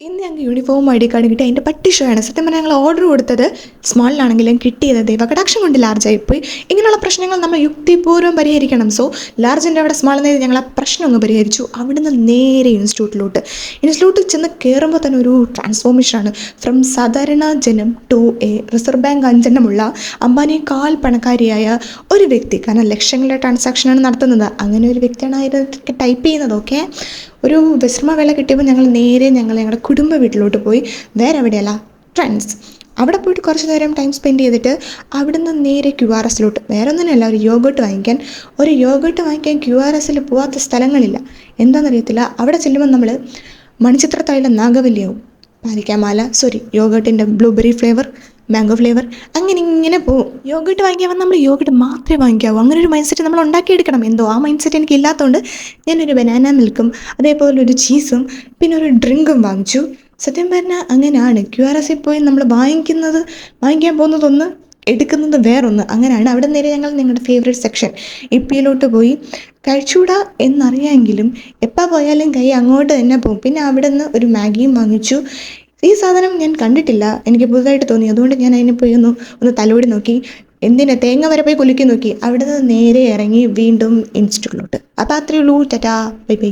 ഇന്ന് ഞങ്ങൾക്ക് uniform I D card കിട്ടി. അതിൻ്റെ പട്ടി ഷോ ആണ്. സത്യം പറഞ്ഞാൽ ഞങ്ങൾ ഓർഡർ കൊടുത്തത് സ്മോളിലാണെങ്കിലും കിട്ടിയത് ദൈവകടാക്ഷം കൊണ്ട് ലാർജായിപ്പോയി. ഇങ്ങനെയുള്ള പ്രശ്നങ്ങൾ നമ്മൾ യുക്തിപൂർവ്വം പരിഹരിക്കണം. സോ ലാർജിൻ്റെ അവിടെ സ്മാൾ എന്നത് ഞങ്ങൾ ആ പ്രശ്നം അങ്ങ് പരിഹരിച്ചു. അവിടുന്ന് നേരെ ഇൻസ്റ്റിറ്റ്യൂട്ടിൽ ചെന്ന് കയറുമ്പോൾ തന്നെ ഒരു ട്രാൻസ്ഫോർമേഷനാണ്. ഫ്രം സാധാരണ ജനം ടു എ റിസർവ് ബാങ്ക് അഞ്ചെണ്ണമുള്ള അംബാനിയേക്കാൾ പണക്കാരിയായ ഒരു വ്യക്തി. കാരണം ലക്ഷങ്ങളുടെ ട്രാൻസാക്ഷനാണ് നടത്തുന്നത്. അങ്ങനെ ഒരു വ്യക്തിയാണ് അതിലൊക്കെ ടൈപ്പ് ചെയ്യുന്നത്. ഓക്കെ, ഒരു വിശ്രമവേള കിട്ടിയപ്പോൾ ഞങ്ങൾ ഞങ്ങളുടെ കുടുംബ വീട്ടിലോട്ട് പോയി. വേറെ എവിടെയല്ല, ട്രെൻഡ്സ്. അവിടെ പോയിട്ട് കുറച്ച് നേരം ടൈം സ്പെൻഡ് ചെയ്തിട്ട് അവിടുന്ന് നേരെ QRSലോട്ട്. വേറെ ഒന്നിനല്ല, ഒരു യോഗട്ട് വാങ്ങിക്കാൻ QRSൽ പോകാത്ത സ്ഥലങ്ങളില്ല. എന്താണെന്നറിയത്തില്ല. അവിടെ ചെല്ലുമ്പോൾ നമ്മൾ മണിച്ചിത്രത്താഴിലെ നാഗവല്ലിയാവും. പാലിക്കാമാല, യോഗട്ടിൻ്റെ ബ്ലൂബെറി ഫ്ലേവർ, മാംഗോ ഫ്ലേവർ, ഇങ്ങനെ പോവും. യോഗട്ട് വാങ്ങിക്കാൻ നമ്മൾ യോഗട്ട് മാത്രമേ വാങ്ങിക്കാവൂ. അങ്ങനെ ഒരു മൈൻഡ് സെറ്റ് നമ്മൾ ഉണ്ടാക്കിയെടുക്കണം. എന്തോ ആ മൈൻഡ് സെറ്റ് എനിക്ക് ഇല്ലാത്തതുകൊണ്ട് ഞാനൊരു ബനാന മിൽക്കും അതേപോലെ ഒരു ചീസും പിന്നെ ഒരു ഡ്രിങ്കും വാങ്ങിച്ചു. സത്യം പറഞ്ഞാൽ അങ്ങനെയാണ്. QRSൽ പോയി നമ്മൾ വാങ്ങിക്കാൻ പോകുന്നതൊന്ന്, എടുക്കുന്നത് വേറൊന്ന്. അങ്ങനെയാണ്. അവിടെ നേരെ ഞങ്ങൾ ഞങ്ങളുടെ ഫേവറേറ്റ് സെക്ഷൻ ഇപ്പിയിലോട്ട് പോയി. കഴിച്ചുകൂടാ എന്നറിയാമെങ്കിലും എപ്പോൾ പോയാലും കൈ അങ്ങോട്ട് തന്നെ പോകും. പിന്നെ അവിടെ നിന്ന് ഒരു മാഗിയും വാങ്ങിച്ചു. ഈ സാധനം ഞാൻ കണ്ടിട്ടില്ല, എനിക്ക് പുതുതായിട്ട് തോന്നി. അതുകൊണ്ട് ഞാൻ അതിനെ പോയി ഒന്ന് തലോടി നോക്കി. തേങ്ങ വരെ പോയി കുലുക്കി നോക്കി. അവിടെ നിന്ന് നേരെ ഇറങ്ങി വീണ്ടും ഇൻസ്റ്റിറ്റ്യൂട്ടിലോട്ട്. അപ്പോൾ അത്രയേ ഉള്ളൂ. Tata, bye bye.